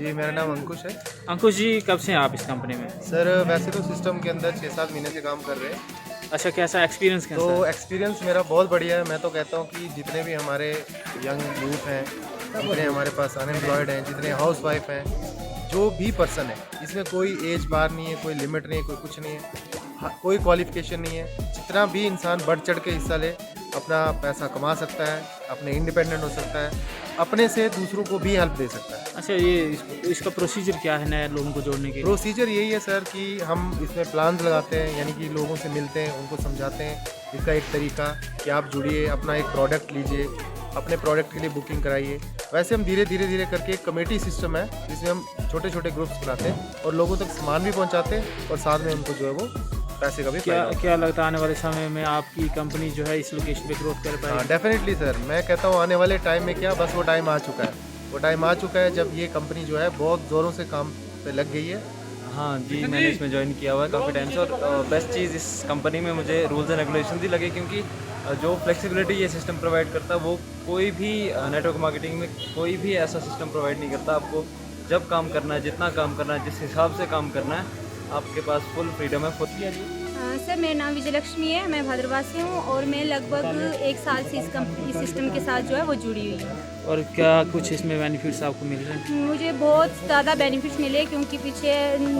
जी, मेरा नाम अंकुश है। अंकुश जी, कब से हैं आप इस कंपनी में? सर वैसे तो सिस्टम के अंदर 6-7 महीने से काम कर रहे हैं। अच्छा, कैसा एक्सपीरियंस कैसा तो है? एक्सपीरियंस मेरा बहुत बढ़िया है। मैं तो कहता हूँ कि जितने भी हमारे यंग यूथ हैं, जितने हमारे पास अनएम्प्लॉयड हैं, जितने हाउसवाइफ हैं, जो भी पर्सन है, इसमें कोई एज बार नहीं है, कोई लिमिट नहीं है, कोई कुछ नहीं है, कोई क्वालिफिकेशन नहीं है। जितना भी इंसान बढ़ चढ़ के हिस्सा ले, अपना पैसा कमा सकता है, अपने इंडिपेंडेंट हो सकता है, अपने से दूसरों को भी हेल्प दे सकता है। अच्छा, ये इसका प्रोसीजर क्या है नए लोगों को जोड़ने के लिए? प्रोसीजर यही है सर कि हम इसमें प्लान लगाते हैं, यानी कि लोगों से मिलते हैं, उनको समझाते हैं इसका एक तरीका कि आप जुड़िए, अपना एक प्रोडक्ट लीजिए, अपने प्रोडक्ट के लिए बुकिंग कराइए। वैसे हम धीरे धीरे करके एक कमेटी सिस्टम है जिसमें हम छोटे छोटे ग्रुप्स बनाते हैं और लोगों तक सामान भी पहुंचाते हैं और साथ में उनको जो है वो पैसे का भी क्या लगता है आने वाले समय में आपकी कंपनी जो है इस लोकेशन पे ग्रोथ कर पाएगी? डेफिनेटली सर, मैं कहता हूँ आने वाले टाइम में क्या, बस वो टाइम आ चुका है। वो टाइम आ चुका है जब ये कंपनी जो है बहुत ज़ोरों से काम पे लग गई है। हाँ जी, मैंने इसमें ज्वाइन किया हुआ है काफ़ी टाइम से और बेस्ट चीज़ इस कंपनी में मुझे रूल्स एंड रेगुलेशन ही लगे, क्योंकि जो फ्लेक्सिबिलिटी ये सिस्टम प्रोवाइड करता है वो कोई भी नेटवर्क मार्केटिंग में कोई भी ऐसा सिस्टम प्रोवाइड नहीं करता। आपको जब काम करना है, जितना काम करना है, जिस हिसाब से काम करना है, आपके पास फुल फ्रीडम है। सर मेरा नाम विजयलक्ष्मी है, मैं भद्रवाह से हूँ और मैं लगभग 1 साल से इस सिस्टम के साथ जो है वो जुड़ी हुई हूँ। और क्या कुछ इसमें बेनिफिट्स आपको मिल रहे हैं? मुझे बहुत ज़्यादा बेनिफिट्स मिले क्योंकि पीछे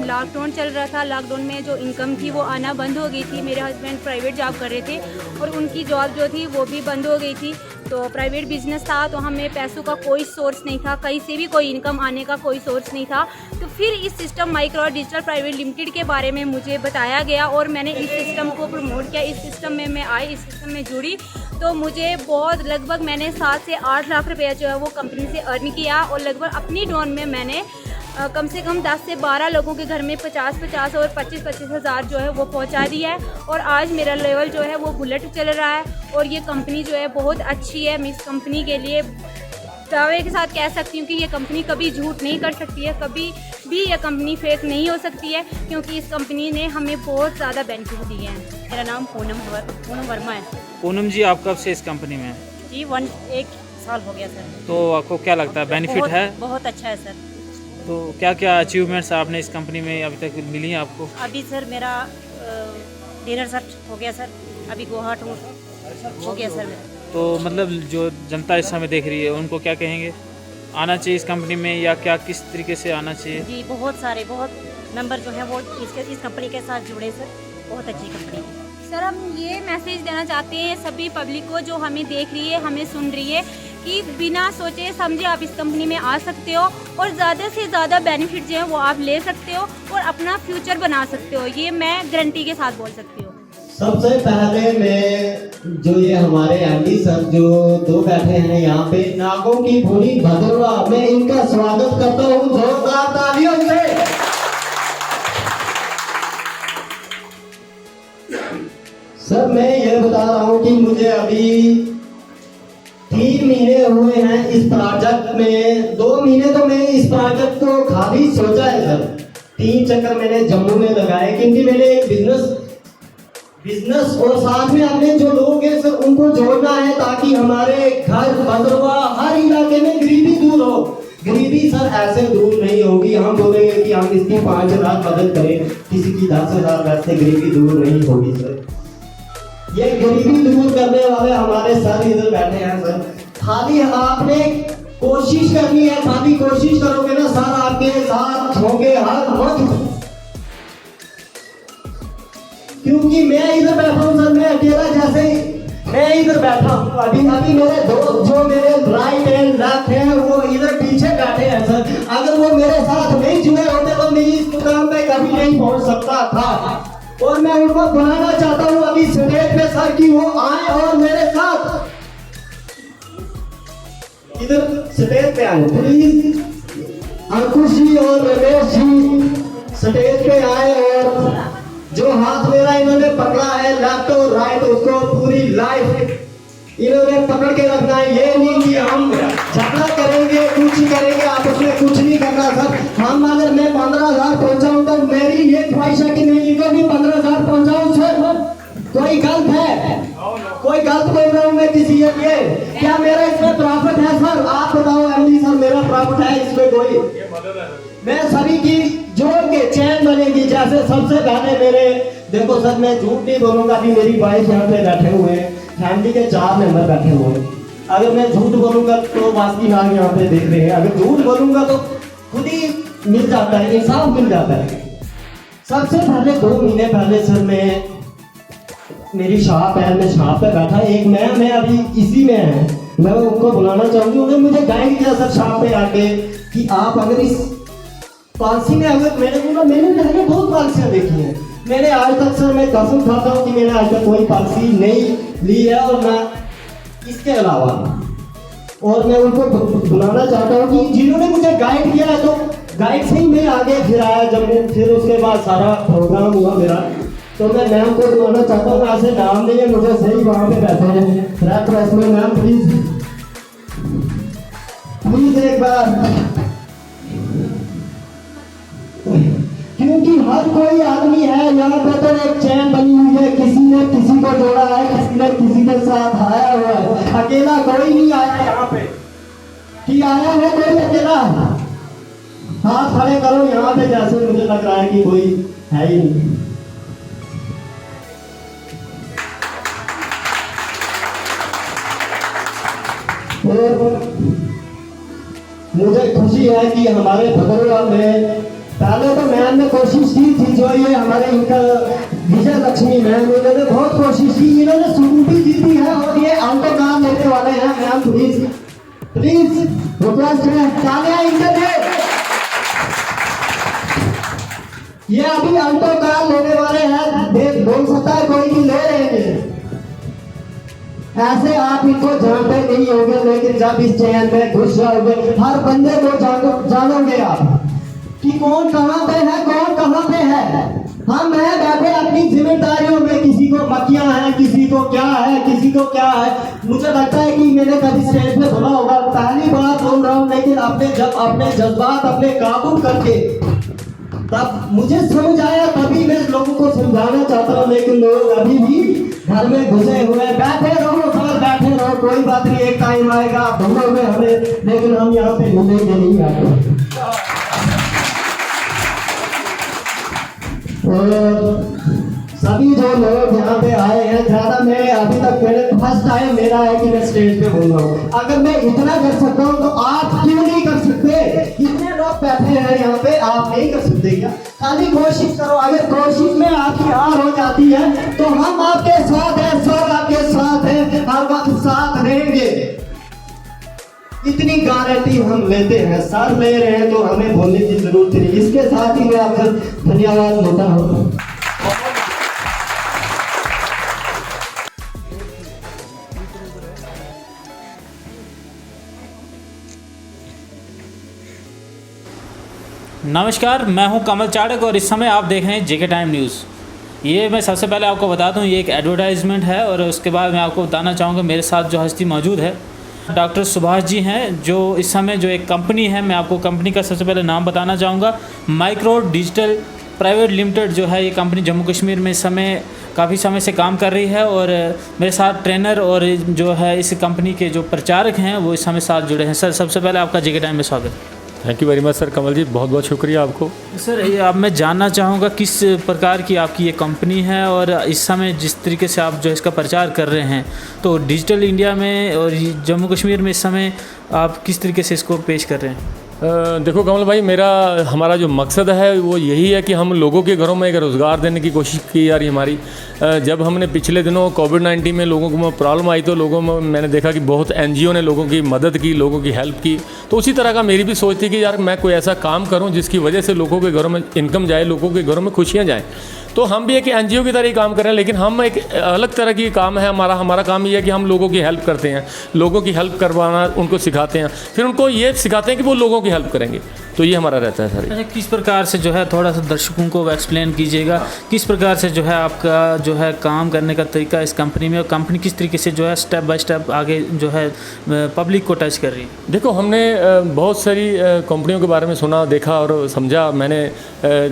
लॉकडाउन चल रहा था। लॉकडाउन में जो इनकम थी वो आना बंद हो गई थी। मेरे हस्बैंड प्राइवेट जॉब कर रहे थे और उनकी जॉब जो थी वो भी बंद हो गई थी। तो प्राइवेट बिजनेस था तो हमें पैसों का कोई सोर्स नहीं था, कहीं से भी कोई इनकम आने का कोई सोर्स नहीं था। तो फिर इस system micro digital private limited के बारे में मुझे बताया गया और मैंने इस सिस्टम को प्रमोट किया। इस सिस्टम में मैं आई, इस सिस्टम में जुड़ी तो मुझे बहुत लगभग मैंने 7 से 8 लाख रुपया जो है वो कंपनी से अर्न किया और लगभग अपनी ड्रोन में मैंने कम से कम 10 से 12 लोगों के घर में 50-50 और 25-25 हज़ार जो है वो पहुंचा दिया है। और आज मेरा लेवल जो है वो बुलेट चल रहा है और ये कंपनी जो है बहुत अच्छी है। मैं इस कंपनी के लिए दावे के साथ कह सकती हूँ कि ये कंपनी कभी झूठ नहीं कर सकती है, कभी भी ये कंपनी फेक नहीं हो सकती है, क्योंकि इस कंपनी ने हमें बहुत ज़्यादा बेनिफिट दिए हैं। मेरा नाम पूनम वर्मा है। पूनम जी, आप कब से इस कंपनी में हैं? जी 1 साल हो गया सर। तो आपको क्या लगता है बेनिफिट है? बहुत अच्छा है सर। तो क्या क्या अचीवमेंट्स आपने इस कंपनी में अभी तक मिली हैं आपको? अभी सर मेरा डिनर सेट हो गया सर, अभी गोवा टूर हो गया सर मेरा। तो मतलब जो जनता इस समय देख रही है उनको क्या कहेंगे, आना चाहिए इस कंपनी में या क्या किस तरीके से आना चाहिए? जी बहुत मेंबर जो हैं वो इस कंपनी के साथ जुड़े सर, बहुत अच्छी कंपनी है सर। हम ये मैसेज देना चाहते हैं सभी पब्लिक को जो हमें देख रही है, हमें सुन रही है, कि बिना सोचे समझे आप इस कंपनी में आ सकते हो और ज़्यादा से ज़्यादा बेनिफिट जो है वो आप ले सकते हो और अपना फ्यूचर बना सकते हो। ये मैं गारंटी के साथ बोल सकती हूँ। सबसे पहले मैं जो ये हमारे एमडी सर जो 2 बैठे हैं यहाँ पे, नागों की भूरी भदरवाह, मैं इनका स्वागत करता हूँ जोरदार तालियों से। सर मैं ये बता रहा हूँ कि मुझे अभी 3 महीने हुए हैं इस प्रोजेक्ट में। 2 महीने तो मैंने इस प्रोजेक्ट को खाली सोचा है सर। 3 चक्कर मैंने जम्मू में लगाए क्योंकि मैंने एक बिजनेस और साथ में अपने जो लोग हैं सर उनको जोड़ना है ताकि हमारे घर बदरवा हर इलाके में गरीबी दूर हो। गरीबी सर ऐसे दूर नहीं होगी हम बोलेंगे कि हम इसकी 5,000 मदद करें, किसी की 10,000, वैसे गरीबी दूर नहीं होगी सर। ये गरीबी दूर करने वाले हमारे सर इधर बैठे हैं सर। खाली आपने कोशिश करनी है, खाली कोशिश करोगे ना सर आपके साथ होंगे हर वक्त। क्योंकि मैं इधर बैठा हूँ सर, मैं अकेला जैसे मैं इधर बैठा हूँ। अभी मेरे दोस्त जो मेरे राइट एंड लेफ्ट हैं वो इधर पीछे बैठे हैं सर। अगर वो मेरे साथ नहीं जुड़े होते तो मैं इस मुकाम पे कभी नहीं पहुंच सकता था। और मैं उनको बुलाना चाहता हूँ अभी स्टेज पे सर कि वो आए और मेरे साथ इधर स्टेज पे आए प्लीज। अंकुश जी और रमेश जी स्टेज पे आए और जो हाथ मेरा इन्होंने पकड़ा है लेफ्ट और राइट, उसको पूरी लाइफ इन्होंने पकड़ के रखना है। ये नहीं कि हम झगड़ा करेंगे, कुछ करेंगे, आप उसमें कुछ नहीं करना सर। हम अगर मैं 15,000 पहुंचाऊं तो मेरी ये ख्वाहिश है कि मैं इनको भी 15,000 पहुंचाऊं सर। कोई गलत है? कोई गलत बोल रहा हूँ मैं किसी के लिए? क्या मेरा इसमें प्रॉफिट है सर? आप बताओ एमडी सर, मेरा प्रॉफिट है इसमें कोई? मैं सभी की जोड़ के चैन बनेगी। जैसे सबसे पहले मेरे, देखो सर मैं झूठ नहीं बोलूंगा, अभी मेरी वाइफ यहाँ पे बैठे हुए हैं, फैमिली के 4 मेंबर बैठे हुए हैं। अगर मैं झूठ बोलूंगा तो बाकी नाग यहाँ पे देख रहे हैं, अगर झूठ बोलूंगा तो खुद ही मिल जाता है, इंसाफ मिल जाता है। सबसे पहले 2 महीने पहले सर मैं, मेरी शॉप है, मैं शॉप पे बैठा, एक मैं अभी इसी में है, मैं उनको बुलाना चाहूंगी। उन्होंने मुझे गाइड किया सर शॉप पे आके कि आप अगर इस पॉलिसी में, अगर मैंने बोला मैंने पहले बहुत पॉलिसियाँ देखी हैं, मैंने आज तक सर मैं कसम खाता हूँ कि मैंने आज तक कोई पॉलिसी नहीं ली है, और मैं इसके अलावा, और मैं उनको बुलाना चाहता हूँ कि जिन्होंने मुझे गाइड किया है, तो गाइड से ही मैं आगे फिर आया जम्मू, फिर उसके बाद सारा प्रोग्राम हुआ मेरा। तो मैं मैम को बुलाना चाहता हूँ, ऐसे नाम नहीं है मुझे, सही वहाँ पे बैठे हैं रैप प्रेस में। मैम प्लीज एक बार, क्योंकि हर कोई आदमी है यहाँ पे, तो एक चैन बनी हुई है, किसी ने किसी को जोड़ा है, किसी ने किसी के साथ आया हुआ है, अकेला कोई नहीं आया यहाँ पे। कि आया है कोई अकेला? हाथ खड़े करो यहाँ पे, जैसे मुझे लग रहा है कि कोई है ही नहीं। और मुझे खुशी है कि हमारे भगोड़ा में, पहले तो मैम ने कोशिश की थी, जो ये हमारे इनका विजय लक्ष्मी मैम, इन्होंने बहुत कोशिश की, इन्होंने स्कूटी जीती है, और ये ऑल्टो कार लेने वाले हैं। मैम प्लीज प्लीज रिक्वेस्ट है, तालियां इनके दे। ये अभी ऑल्टो कार लेने वाले हैं, देख बोल सकता है कोई भी ले रहे हैं। ऐसे आप इनको जानते नहीं होंगे, लेकिन जब इस चैन में घुस जाओगे, हर बंदे को जानोगे आप कि कौन कहाँ पे है, कौन कहाँ पे है। हम हैं बैठे अपनी जिम्मेदारियों में, किसी को मक्खियां हैं, किसी को क्या है, किसी को क्या है। मुझे लगता है कि मैंने कभी स्टेज पे बोला होगा, पहली बार बोल रहा हूँ, लेकिन जब अपने जज्बात अपने काबू करके तब मुझे समझ आया, तभी मैं लोगों को समझाना चाहता हूँ। लेकिन लोग अभी भी घर में घुसे हुए, बैठे रहो सर, बैठे रहो, कोई बात नहीं, एक टाइम आएगा ढूंढोगे हमें, लेकिन हम यहाँ पे ढूंढेंगे नहीं आते। और सभी जो लोग यहाँ पे आए हैं, ज्यादा मैं अभी तक, मैंने फर्स्ट टाइम मेरा है कि मैं स्टेज पे बोल रहा हूँ। अगर मैं इतना कर सकता हूँ तो आप क्यों नहीं कर सकते? इतने लोग बैठे हैं यहाँ पे, आप नहीं कर सकते क्या? खाली कोशिश करो, अगर कोशिश में आपकी हार हो जाती है तो हम आपके साथ हैं, सर आपके साथ हैं, हर वक्त साथ रहेंगे, इतनी गारंटी हम लेते हैं। सर ले रहे हैं तो हमें बोलने की जरूरत नहीं। इसके साथ ही मैं आपका धन्यवाद देता हूँ। नमस्कार, मैं हूं कमल चाड़क और इस समय आप देख रहे हैं जेके टाइम न्यूज़। ये मैं सबसे पहले आपको बता दूं, ये एक एडवर्टाइजमेंट है, और उसके बाद मैं आपको बताना चाहूँगा मेरे साथ जो हस्ती मौजूद है डॉक्टर सुभाष जी हैं, जो इस समय जो एक कंपनी है, मैं आपको कंपनी का सबसे पहले नाम बताना चाहूँगा। माइक्रो डिजिटल प्राइवेट लिमिटेड जो है, ये कंपनी जम्मू कश्मीर में इस समय काफ़ी समय से काम कर रही है, और मेरे साथ ट्रेनर और जो है इस कंपनी के जो प्रचारक हैं वो इस समय साथ जुड़े हैं। सर, सबसे पहले आपका जेके टाइम में स्वागत। Thank you very much sir Kamal ji, बहुत बहुत शुक्रिया आपको। सर, ये अब मैं जानना चाहूँगा किस प्रकार की आपकी ये कंपनी है, और इस समय जिस तरीके से आप जो इसका प्रचार कर रहे हैं, तो डिजिटल इंडिया में और जम्मू कश्मीर में इस समय आप किस तरीके से इसको पेश कर रहे हैं? देखो कमल भाई, हमारा जो मकसद है वो यही है कि हम लोगों के घरों में एक रोज़गार देने की कोशिश की जा रही हमारी। जब हमने पिछले दिनों कोविड-19 में लोगों को प्रॉब्लम आई, तो लोगों में मैंने देखा कि बहुत एनजीओ ने लोगों की मदद की, लोगों की हेल्प की। तो उसी तरह का मेरी भी सोच थी कि यार मैं कोई ऐसा काम करूं जिसकी वजह से लोगों के घरों में इनकम जाए, लोगों के घरों में खुशियाँ जाएँ। तो हम भी एक एनजीओ की तरह ही काम कर रहे हैं, लेकिन हम एक अलग तरह की काम है हमारा काम ये है कि हम लोगों की हेल्प करते हैं, लोगों की हेल्प करवाना उनको सिखाते हैं, फिर उनको ये सिखाते हैं कि वो लोगों की हेल्प करेंगे। तो ये हमारा रहता है सर। अच्छा, किस प्रकार से जो है, थोड़ा सा दर्शकों को एक्सप्लेन कीजिएगा, किस प्रकार से जो है आपका जो है काम करने का तरीका इस कंपनी में, और कंपनी किस तरीके से जो है स्टेप बाय स्टेप आगे जो है पब्लिक को टच कर रही है? देखो, हमने बहुत सारी कंपनियों के बारे में सुना, देखा और समझा। मैंने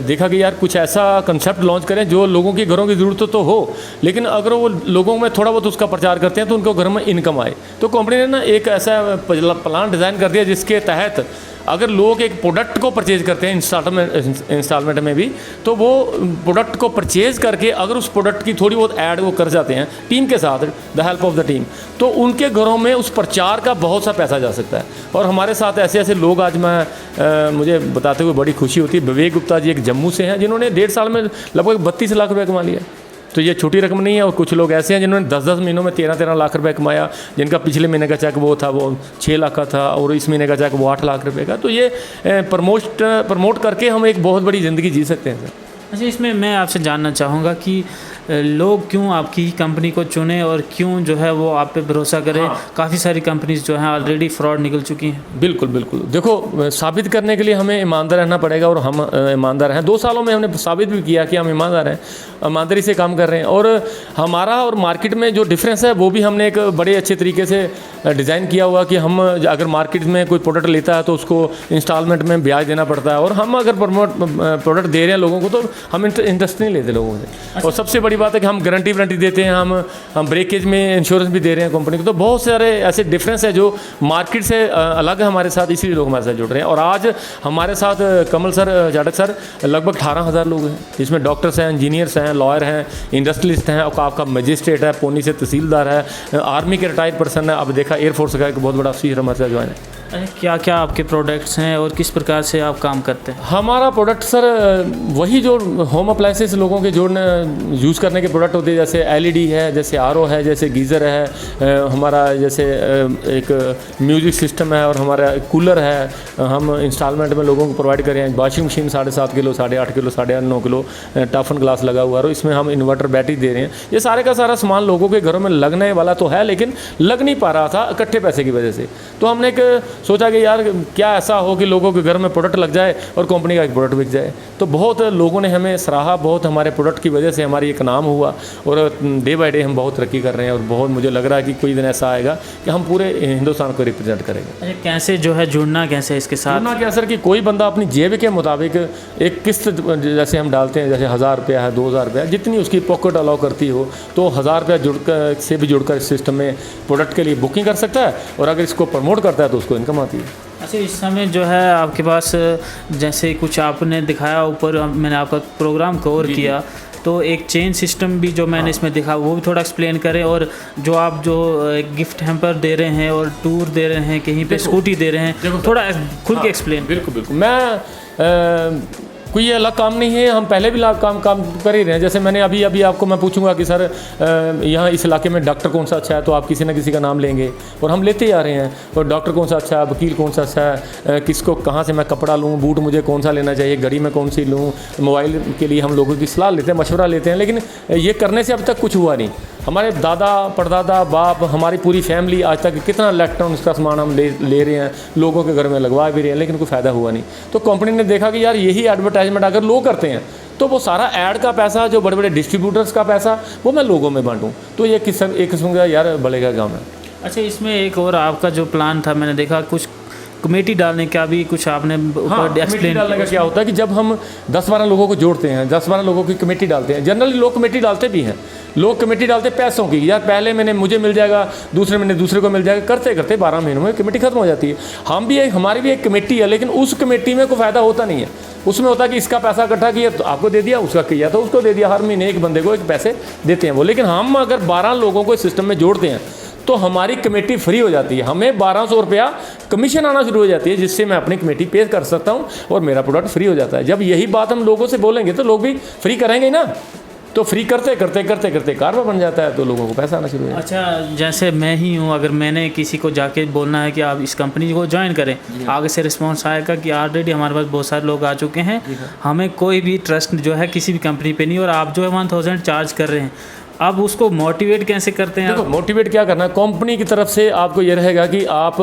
देखा कि यार कुछ ऐसा कंसेप्ट लॉन्च करें जो लोगों की घरों की ज़रूरत तो हो, लेकिन अगर वो लोगों में थोड़ा बहुत उसका प्रचार करते हैं तो उनको घर में इनकम आए। तो कंपनी ने ना एक ऐसा प्लान डिज़ाइन कर दिया जिसके तहत अगर लोग एक प्रोडक्ट को परचेज़ करते हैं इंस्टॉलमेंट में भी, तो वो प्रोडक्ट को परचेज़ करके अगर उस प्रोडक्ट की थोड़ी बहुत ऐड वो कर जाते हैं टीम के साथ, the help of the team, तो उनके घरों में उस प्रचार का बहुत सा पैसा जा सकता है। और हमारे साथ ऐसे ऐसे लोग आज मुझे बताते हुए बड़ी खुशी होती है। विवेक गुप्ता जी एक जम्मू से हैं जिन्होंने 1.5 साल में लगभग 32 लाख रुपये कमा लिया। तो ये छोटी रकम नहीं है। और कुछ लोग ऐसे हैं जिन्होंने 10-10 महीनों में 13-13 लाख रुपए कमाया, जिनका पिछले महीने का चेक वो 6 लाख का था और इस महीने का चेक वो 8 लाख रुपए का। तो ये प्रमोट करके हम एक बहुत बड़ी ज़िंदगी जी सकते हैं। अच्छा, इसमें मैं आपसे जानना चाहूँगा कि लोग क्यों आपकी ही कंपनी को चुने और क्यों जो है वो आप पे भरोसा करें। काफ़ी सारी कंपनीज जो हैं ऑलरेडी फ्रॉड निकल चुकी हैं। बिल्कुल बिल्कुल। देखो, साबित करने के लिए हमें ईमानदार रहना पड़ेगा और हम ईमानदार हैं। 2 सालों में हमने साबित भी किया कि हम ईमानदार हैं, ईमानदारी से काम कर रहे हैं। और हमारा और मार्केट में जो डिफरेंस है वो भी हमने एक बड़े अच्छे तरीके से डिज़ाइन किया हुआ कि हम अगर मार्केट में कोई प्रोडक्ट लेता है तो उसको इंस्टॉलमेंट में ब्याज देना पड़ता है, और हम अगर प्रोडक्ट दे रहे हैं लोगों को तो हम इंटरेस्ट नहीं लेते लोगों से। और सबसे बड़ी बात है कि हम गारंटी वारंटी देते हैं, हम ब्रेकेज में इंश्योरेंस भी दे रहे हैं कंपनी को। तो बहुत सारे ऐसे डिफरेंस है जो मार्केट से अलग है हमारे साथ, इसलिए लोग हमारे साथ जुड़ रहे हैं। और आज हमारे साथ कमल सर, जाटक सर, लगभग 18,000 लोग हैं, जिसमें डॉक्टर्स हैं, इंजीनियर्स हैं, लॉयर हैं, इंडस्ट्रियलिस्ट हैं, और आपका मजिस्ट्रेट है, पुणे से तहसीलदार है, आर्मी के रिटायर्ड पर्सन है, अब देखा एयरफोर्स का एक बहुत बड़ा अफसर हमारे साथ ज्वाइन है। क्या क्या आपके प्रोडक्ट्स हैं और किस प्रकार से आप काम करते हैं? हमारा प्रोडक्ट सर वही जो होम अप्लाइंसेस लोगों के जोड़ने यूज़ करने के प्रोडक्ट होते हैं, जैसे एलईडी है, जैसे आरओ है, जैसे गीज़र है, हमारा जैसे एक म्यूज़िक सिस्टम है, और हमारा कूलर है। हम इंस्टॉलमेंट में लोगों को प्रोवाइड कर रहे हैं। Washing machine 7.5 kilo, 8.5 kilo, 9.5 kilo toughen glass लगा हुआ है, और इसमें हम इन्वर्टर बैटरी दे रहे हैं। ये सारे का सारा सामान लोगों के घरों में लगने वाला तो है, लेकिन लग नहीं पा रहा था इकट्ठे पैसे की वजह से। तो हमने एक सोचा कि यार क्या ऐसा हो कि लोगों के घर में प्रोडक्ट लग जाए और कंपनी का एक प्रोडक्ट बिक जाए। तो बहुत लोगों ने हमें सराहा, बहुत हमारे प्रोडक्ट की वजह से हमारी एक नाम हुआ, और डे बाय डे हम बहुत तरक्की कर रहे हैं। और बहुत मुझे लग रहा है कि कोई दिन ऐसा आएगा कि हम पूरे हिंदुस्तान को रिप्रेजेंट करेंगे। अच्छा, कैसे जो है जुड़ना कैसे इसके साथ? जुड़ना क्या सर, कि कोई बंदा अपनी जेब के मुताबिक एक किस्त जैसे हम डालते हैं, जैसे 1000 रुपया है, 2000 रुपया, जितनी उसकी पॉकेट अलाउ करती हो, तो 1000 रुपया जुड़कर से भी जुड़कर इस सिस्टम में प्रोडक्ट के लिए बुकिंग कर सकता है, और अगर इसको प्रमोट करता है तो उसको इनकम आती है। अच्छा, इस समय जो है आपके पास जैसे कुछ आपने दिखाया ऊपर, मैंने आपका प्रोग्राम कवर किया, तो एक चेन सिस्टम भी जो मैंने इसमें दिखा वो भी थोड़ा एक्सप्लेन करें। और जो आप जो गिफ्ट हैम्पर दे रहे हैं और टूर दे रहे हैं, कहीं पे स्कूटी दे रहे हैं, थोड़ा खुल के एक्सप्लेन। बिल्कुल बिल्कुल। मैं कोई ये अलग काम नहीं है, हम पहले भी काम कर ही रहे हैं। जैसे मैंने अभी आपको मैं पूछूंगा कि सर यहाँ इस इलाके में डॉक्टर कौन सा अच्छा है, तो आप किसी न किसी का नाम लेंगे, और हम लेते ही आ रहे हैं। और डॉक्टर कौन सा अच्छा है, वकील कौन सा अच्छा है, किसको कहाँ से मैं कपड़ा लूँ, बूट मुझे कौन सा लेना चाहिए, घड़ी में कौन सी लूँ, मोबाइल के लिए हम लोगों की सलाह लेते हैं, मशवरा लेते हैं। लेकिन ये करने से अब तक कुछ हुआ नहीं। हमारे दादा, परदादा, बाप, हमारी पूरी फैमिली आज तक कितना इलेक्ट्रॉनिक्स का सामान हम ले रहे हैं, लोगों के घर में लगवा भी रहे हैं, लेकिन कोई फ़ायदा हुआ नहीं। तो कंपनी ने देखा कि यार यही एडवर्टाइजमेंट अगर लोग करते हैं तो वो सारा ऐड का पैसा, जो बड़े बड़े डिस्ट्रीब्यूटर्स का पैसा, वो मैं लोगों में बांटूं। तो ये एक किस्म का यार बड़ेगा काम है। अच्छा, इसमें एक और आपका जो प्लान था, मैंने देखा कुछ कमेटी डालने का भी कुछ आपने ऊपर एक्सप्लेन डालने का क्या होता है कि जब हम 10-12 लोगों को जोड़ते हैं, 10-12 लोगों की कमेटी डालते हैं। जनरली लोग कमेटी डालते भी हैं, लोग कमेटी डालते पैसों की, यार पहले महीने मुझे मिल जाएगा, दूसरे महीने दूसरे को मिल जाएगा, करते करते 12 महीनों में कमेटी खत्म हो जाती है। हमारी भी एक कमेटी है, लेकिन उस कमेटी में कोई फ़ायदा होता नहीं है। उसमें होता है कि इसका पैसा इकट्ठा किया तो आपको दे दिया, उसका किया तो उसको दे दिया, हर महीने एक बंदे को एक पैसे देते हैं वो। लेकिन हम अगर 12 लोगों को इस सिस्टम में जोड़ते हैं तो हमारी कमेटी फ्री हो जाती है, हमें 1200 रुपया कमीशन आना शुरू हो जाती है, जिससे मैं अपनी कमेटी पे कर सकता हूँ और मेरा प्रोडक्ट फ्री हो जाता है। जब यही बात हम लोगों से बोलेंगे तो लोग भी फ्री करेंगे ना, तो फ्री करते करते करते करते कारोबार बन जाता है, तो लोगों को पैसा आना शुरू हो जाता है। अच्छा, जैसे मैं ही हूँ, अगर मैंने किसी को जाके बोलना है कि आप इस कंपनी को ज्वाइन करें, आगे से रिस्पांस आएगा कि ऑलरेडी हमारे पास बहुत सारे लोग आ चुके हैं, हमें कोई भी ट्रस्ट जो है किसी भी कंपनी पे नहीं, और आप जो है 1000 चार्ज कर रहे हैं, अब उसको मोटिवेट कैसे करते हैं? देखो, मोटिवेट क्या करना है, कंपनी की तरफ से आपको ये रहेगा कि आप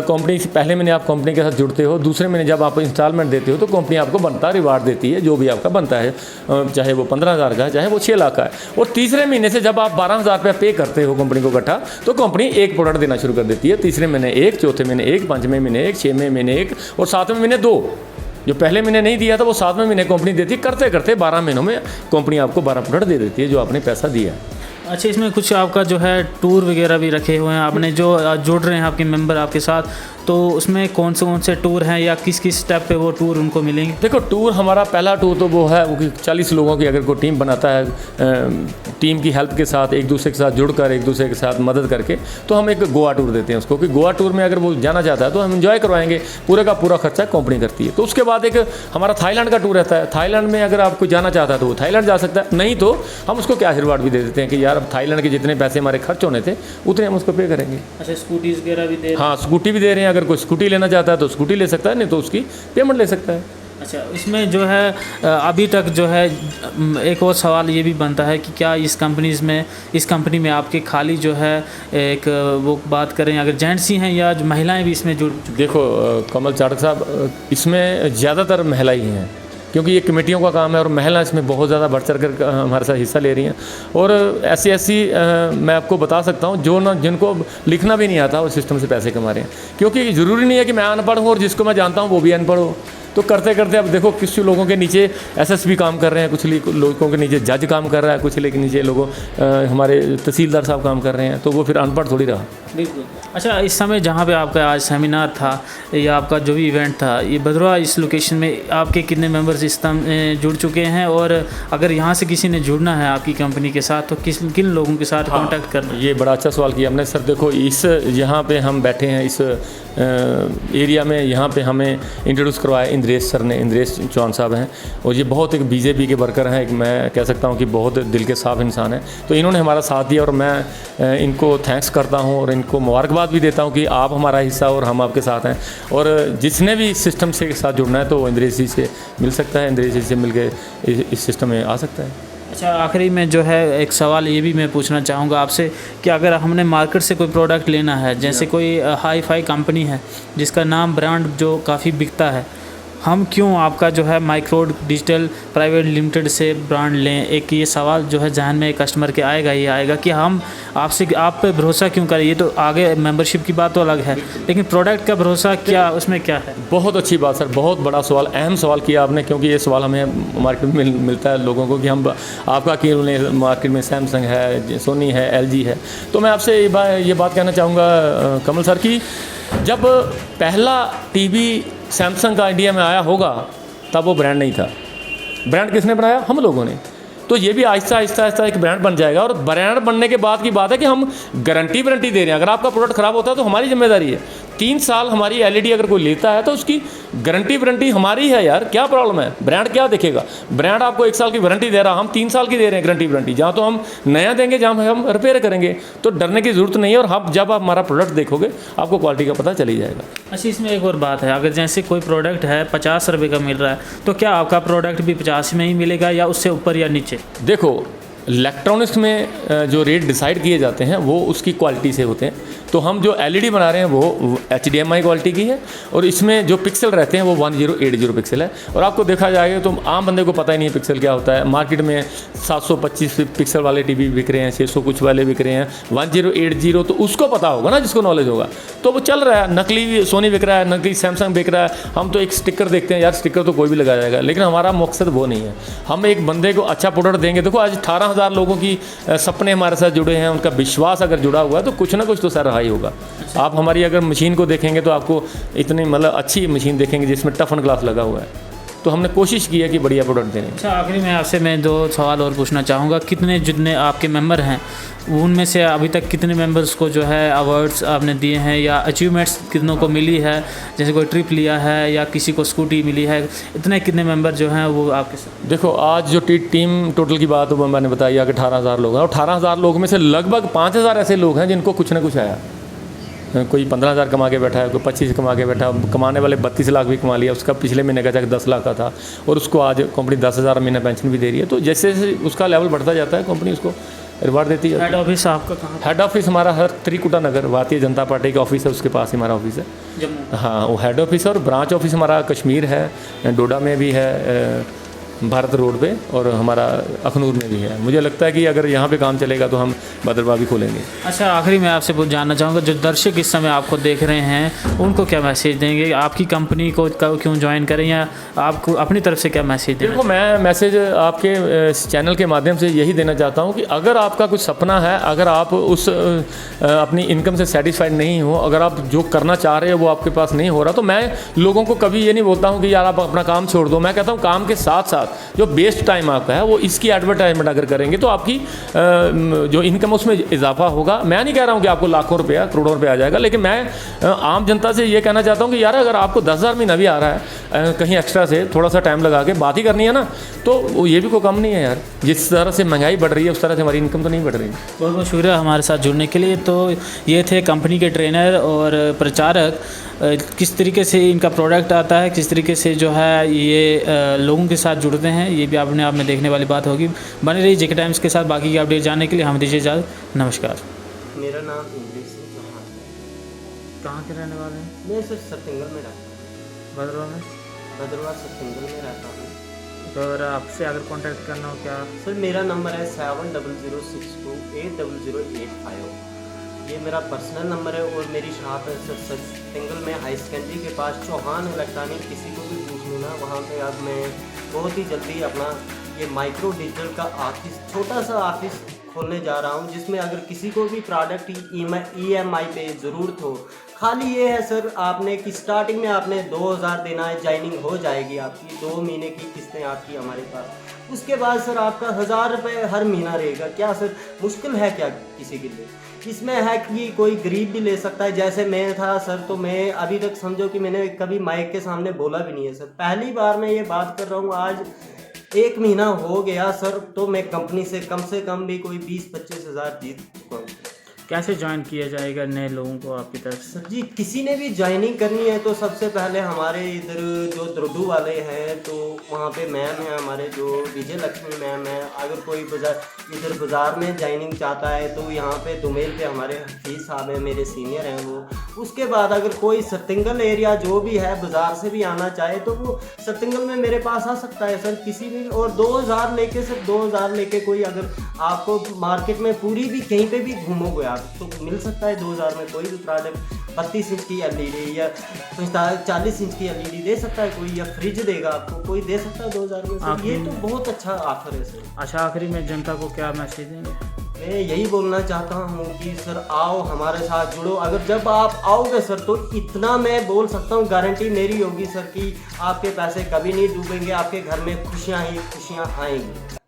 कंपनी से पहले महीने आप कंपनी के साथ जुड़ते हो, दूसरे महीने जब आप इंस्टॉलमेंट देते हो तो कंपनी आपको बनता रिवार्ड देती है, जो भी आपका बनता है, चाहे वो 15,000 का है, चाहे वो 6 लाख का है। और तीसरे महीने से जब आप 12,000 रुपया पे करते हो कंपनी को इकट्ठा, तो कंपनी एक प्रोडक्ट देना शुरू कर देती है। तीसरे महीने 1, चौथे महीने 1, 5वें महीने 1, 6वें महीने 1 और 7वें महीने 2। जो पहले महीने नहीं दिया था वो 7वें महीने कंपनी देती है। करते करते 12 महीनों में कंपनी आपको 12 प्रोडक्ट दे देती है जो आपने पैसा दिया है। अच्छा, इसमें कुछ आपका जो है टूर वगैरह भी रखे हुए हैं आपने, जो जुड़ रहे हैं आपके मेंबर आपके साथ, तो उसमें कौन से टूर हैं या किस किस स्टेप पे वो टूर उनको मिलेंगे? देखो टूर हमारा पहला टूर तो वो है वो कि 40 लोगों की अगर कोई टीम बनाता है, टीम की हेल्प के साथ एक दूसरे के साथ जुड़कर एक दूसरे के साथ मदद करके, तो हम एक गोवा टूर देते हैं उसको कि गोवा टूर में अगर वो जाना चाहता है तो हम एंजॉय करवाएंगे, पूरे का पूरा खर्चा कंपनी करती है। तो उसके बाद एक हमारा थाईलैंड का टूर रहता है, थाईलैंड में अगर आपको जाना चाहता है तो वो थाईलैंड जा सकता है, नहीं तो हम उसको कैश रिवार्ड भी दे देते हैं कि यार अब थाईलैंड के जितने पैसे हमारे खर्च होने थे उतने हम उसको पे करेंगे। अच्छा, स्कूटीज़ वगैरह भी दे? हाँ, स्कूटी भी दे रहे हैं, अगर कोई स्कूटी लेना चाहता है तो स्कूटी ले सकता है, नहीं तो उसकी पेमेंट ले सकता है। अच्छा, इसमें जो है अभी तक जो है एक और सवाल ये भी बनता है कि क्या इस कंपनी में आपके खाली जो है एक वो बात करें अगर जेंट्स ही हैं या जो महिलाएं भी इसमें जुड़? देखो कमल चाड़क साहब, इसमें ज़्यादातर महिलाएं ही हैं क्योंकि ये कमेटियों का काम है और महिला इसमें बहुत ज़्यादा बढ़ चढ़ कर हमारे साथ हिस्सा ले रही हैं। और ऐसी मैं आपको बता सकता हूँ जो जिनको लिखना भी नहीं आता और सिस्टम से पैसे कमा रहे हैं, क्योंकि ज़रूरी नहीं है कि मैं अनपढ़ हूँ और जिसको मैं जानता हूँ वो भी अनपढ़ हो। तो करते करते अब देखो कुछ लोगों के नीचे एसएसपी काम कर रहे हैं, कुछ लोगों के नीचे जज काम कर रहा है, कुछ के नीचे हमारे तहसीलदार साहब काम कर रहे हैं, तो वो फिर अनपढ़ थोड़ी रहा। बिल्कुल। अच्छा, इस समय जहाँ पे आपका आज सेमिनार था या आपका जो भी इवेंट था, ये भदरवा इस लोकेशन में आपके कितने मेंबर्स इस जुड़ चुके हैं, और अगर यहाँ से किसी ने जुड़ना है आपकी कंपनी के साथ तो किन लोगों के साथ कांटेक्ट करना है? ये बड़ा अच्छा सवाल किया हमने सर। देखो इस यहाँ पे हम बैठे हैं इस एरिया में, यहाँ पे हमें इंट्रोड्यूस करवाया इंद्रेश सर ने, इंद्रेश चौहान साहब हैं, और ये बहुत एक बीजेपी के वर्कर हैं, एक मैं कह सकता हूँ कि बहुत दिल के साफ इंसान हैं। तो इन्होंने हमारा साथ दिया और मैं इनको थैंक्स करता हूँ और इनको मुबारकबाद भी देता हूँ कि आप हमारा हिस्सा और हम आपके साथ हैं। और जिसने भी इस सिस्टम से साथ जुड़ना है तो वो इंद्रेश जी से मिल सकता है, इंद्रेश जी से मिल के इस सिस्टम में आ सकता है। अच्छा, आखिरी में जो है एक सवाल ये भी मैं पूछना चाहूँगा आपसे कि अगर हमने मार्केट से कोई प्रोडक्ट लेना है, जैसे कोई हाई फाई कंपनी है जिसका नाम ब्रांड जो काफ़ी बिकता है, हम क्यों आपका जो है माइक्रोड डिजिटल प्राइवेट लिमिटेड से ब्रांड लें? एक ये सवाल जो है जहन में कस्टमर के आएगा कि हम आप पे भरोसा क्यों करें? ये तो आगे मेंबरशिप की बात तो अलग है, लेकिन प्रोडक्ट का भरोसा क्या उसमें क्या है? बहुत अच्छी बात सर, बहुत बड़ा सवाल, अहम सवाल किया आपने, क्योंकि ये सवाल हमें मार्केट में मिलता है लोगों को कि हम आपका क्यों लें, मार्केट में सैमसंग है, सोनी है, LG है। तो मैं आपसे ये बात कहना चाहूँगा कमल सर कि जब पहला टीवी सैमसंग का इंडिया में आया होगा तब वो ब्रांड नहीं था। ब्रांड किसने बनाया? हम लोगों ने। तो ये भी आहिस्ता आहिस्ता एक ब्रांड बन जाएगा, और ब्रांड बनने के बाद की बात है कि हम गारंटी दे रहे हैं। अगर आपका प्रोडक्ट ख़राब होता है तो हमारी जिम्मेदारी है। 3 साल हमारी LED अगर कोई लेता है तो उसकी गारंटी हमारी है यार, क्या प्रॉब्लम है? ब्रांड क्या देखेगा? ब्रांड आपको 1 साल की वारंटी दे रहा, हम 3 साल की दे रहे हैं गारंटी। जहाँ तो हम नया देंगे, जहाँ हम रिपेयर करेंगे, तो डरने की ज़रूरत नहीं है। और हम जब आप हमारा प्रोडक्ट देखोगे आपको क्वालिटी का पता चल ही जाएगा। अच्छा, इसमें एक और बात है, अगर जैसे कोई प्रोडक्ट है 50 रुपये का मिल रहा है, तो क्या आपका प्रोडक्ट भी 50 में ही मिलेगा या उससे ऊपर या नीचे? देखो इलेक्ट्रॉनिक्स में जो रेट डिसाइड किए जाते हैं वो उसकी क्वालिटी से होते हैं। तो हम जो LED बना रहे हैं वो HDMI क्वालिटी की है, और इसमें जो पिक्सल रहते हैं वो 1080 पिक्सल है। और आपको देखा जाएगा तो आम बंदे को पता ही नहीं है पिक्सल क्या होता है। मार्केट में 725 पिक्सल वाले टीवी बिक रहे हैं, 600 कुछ वाले बिक रहे हैं, 1080 तो उसको पता होगा ना, जिसको नॉलेज होगा। तो वो चल रहा है, नकली सोनी बिक रहा है, नकली सैमसंग बिक रहा है। हम तो एक स्टिकर देखते हैं यार, स्टिकर तो कोई भी लगा जाएगा, लेकिन हमारा मकसद वो नहीं है। हम एक बंदे को अच्छा प्रोडक्ट देंगे। देखो आज 18,000 लोगों की सपने हमारे साथ जुड़े हैं, उनका विश्वास अगर जुड़ा हुआ है तो कुछ ना कुछ तो सर रहा ही होगा। आप हमारी अगर मशीन को देखेंगे तो आपको इतनी अच्छी मशीन देखेंगे जिसमें टफ एंड ग्लास लगा हुआ है। तो हमने कोशिश की है कि बढ़िया प्रोडक्ट देने। अच्छा, आखिरी में आपसे मैं 2 सवाल और पूछना चाहूँगा। जितने आपके मेंबर हैं उनमें से अभी तक कितने मेंबर्स को जो है अवार्ड्स आपने दिए हैं या अचीवमेंट्स कितनों को मिली है? जैसे कोई ट्रिप लिया है या किसी को स्कूटी मिली है, कितने मेंबर जो हैं वो आपके साथ? देखो आज जो टीम टोटल की बात वो मैंने बताई कि 18,000 लोग हैं, और 18,000 लोगों में से लगभग 5,000 ऐसे लोग हैं जिनको कुछ ना कुछ आया। कोई 15,000 कमा के बैठा है, कोई 25 कमा के बैठा है, कमाने वाले 32 लाख भी कमा लिया। उसका पिछले महीने का चेक 10 लाख का था, और उसको आज कंपनी 10,000 महीना पेंशन भी दे रही है। तो जैसे उसका लेवल बढ़ता जाता है कंपनी उसको रिवार्ड देती है। हेड ऑफिस आपका कहाँ? हेड ऑफिस हमारा हर त्रिकुटा नगर भारतीय जनता पार्टी का ऑफिस है, उसके पास ही हमारा ऑफिस है। जम्मू? हाँ, वो हेड ऑफिस है। और ब्रांच ऑफिस हमारा कश्मीर है, डोडा में भी है, भारत रोड पे और हमारा अखनूर में भी है। मुझे लगता है कि अगर यहाँ पे काम चलेगा तो हम भद्रवाह भी खोलेंगे। अच्छा, आखिरी मैं आपसे जानना चाहूँगा, जो दर्शक इस समय आपको देख रहे हैं उनको क्या मैसेज देंगे? आपकी कंपनी को क्यों ज्वाइन करें, या आपको अपनी तरफ से क्या मैसेज देंगे? देखो, मैं मैसेज आपके चैनल के माध्यम से यही देना चाहता हूँ कि अगर आपका कुछ सपना है, अगर आप उस अपनी इनकम से सेटिस्फाइड नहीं हो, अगर आप जो करना चाह रहे हो वो आपके पास नहीं हो रहा, तो मैं लोगों को कभी ये नहीं बोलता हूँ कि यार आप अपना काम छोड़ दो। मैं कहता हूँ काम के साथ साथ जो बेस्ट टाइम आपका है वो इसकी एडवर्टाइजमेंट अगर करेंगे तो आपकी जो इनकम उसमें इजाफा होगा। मैं नहीं कह रहा हूँ कि आपको लाखों रुपया करोड़ों रुपया आ जाएगा, लेकिन मैं आम जनता से ये कहना चाहता हूँ कि यार अगर आपको 10,000 महीना भी आ रहा है कहीं एक्स्ट्रा से थोड़ा सा टाइम लगा के बात ही करनी है ना, तो ये भी कोई कम नहीं है यार। जिस तरह से महंगाई बढ़ रही है उस तरह से हमारी इनकम तो नहीं बढ़ रही। बहुत बहुत शुक्रिया हमारे साथ जुड़ने के लिए। तो ये थे कंपनी के ट्रेनर और प्रचारक, किस तरीके से इनका प्रोडक्ट आता है, किस तरीके से जो है ये लोगों के साथ जुड़ते हैं, ये भी अपने आप में देखने वाली बात होगी। बने रहिए जेके टाइम्स के साथ। बाकी की अपडेट जानने के लिए हम दीजिए इजाज़त। नमस्कार। मेरा नाम इंग्लिश चौहान है। कहाँ के रहने वाले हैं? मैं सर सतंगल में रहता हूँ। भद्रवाह में? भद्रवाह सतंगल में रहता हूँ। तो अगर आपसे अगर कांटेक्ट करना हो क्या? सर मेरा नंबर है 7006280085। ये मेरा पर्सनल नंबर है और मेरी शॉप है सर सतंगल में हाई सेकेंडरी के पास चौहान इलेक्ट्रॉनिक। किसी को भी पूछ लेना वहाँ पे। अब मैं बहुत ही जल्दी अपना ये माइक्रो डिजिटल का ऑफिस, छोटा सा ऑफिस खोलने जा रहा हूँ, जिसमें अगर किसी को भी प्रोडक्ट EMI पे ज़रूरत हो। खाली ये है सर आपने कि स्टार्टिंग में आपने 2,000 देना है, ज्वाइनिंग हो जाएगी आपकी, 2 महीने की किस्तें आपकी हमारे पास। उसके बाद सर आपका 1,000 रुपये हर महीना रहेगा। क्या सर मुश्किल है क्या किसी के लिए? इसमें है कि कोई गरीब भी ले सकता है। जैसे मैं था सर, तो मैं अभी तक समझो कि मैंने कभी माइक के सामने बोला भी नहीं है सर। पहली बार मैं ये बात कर रहा हूँ, आज 1 महीना हो गया सर, तो मैं कंपनी से कम भी कोई 20-25 हज़ार जीत चुका हूँ। कैसे ज्वाइन किया जाएगा नए लोगों को आपकी तरफ से? सर जी, किसी ने भी ज्वाइनिंग करनी है तो सबसे पहले हमारे इधर जो द्रुडू वाले हैं तो वहाँ पे मैम है हमारे, जो विजय लक्ष्मी मैम है। अगर कोई इधर बाज़ार में ज्वाइनिंग चाहता है तो यहाँ पे दुमेल पे हमारे हफीज़ साहब हैं, मेरे सीनियर हैं वो। उसके बाद अगर कोई सतंगल एरिया जो भी है बाज़ार से भी आना चाहे तो वो सतंगल में मेरे पास आ सकता है सर, किसी भी। और 2,000 लेके सर, 2,000 लेके कोई अगर आपको मार्केट में पूरी भी कहीं पे भी घूमोगे तो मिल सकता है 2,000 में कोई भी प्रोडक्ट। 32 इंच की LED या 40 इंच की LED दे सकता है कोई, या फ्रिज देगा आपको कोई, दे सकता है 2,000 में सर। ये तो बहुत अच्छा ऑफर है सर। अच्छा, आखिरी में जनता को क्या मैसेज देंगे? मैं यही बोलना चाहता हूँ कि सर आओ हमारे साथ जुड़ो। अगर जब आप आओगे सर तो इतना मैं बोल सकता हूँ, गारंटी मेरी होगी सर कि आपके पैसे कभी नहीं डूबेंगे, आपके घर में खुशियाँ ही खुशियाँ आएंगी।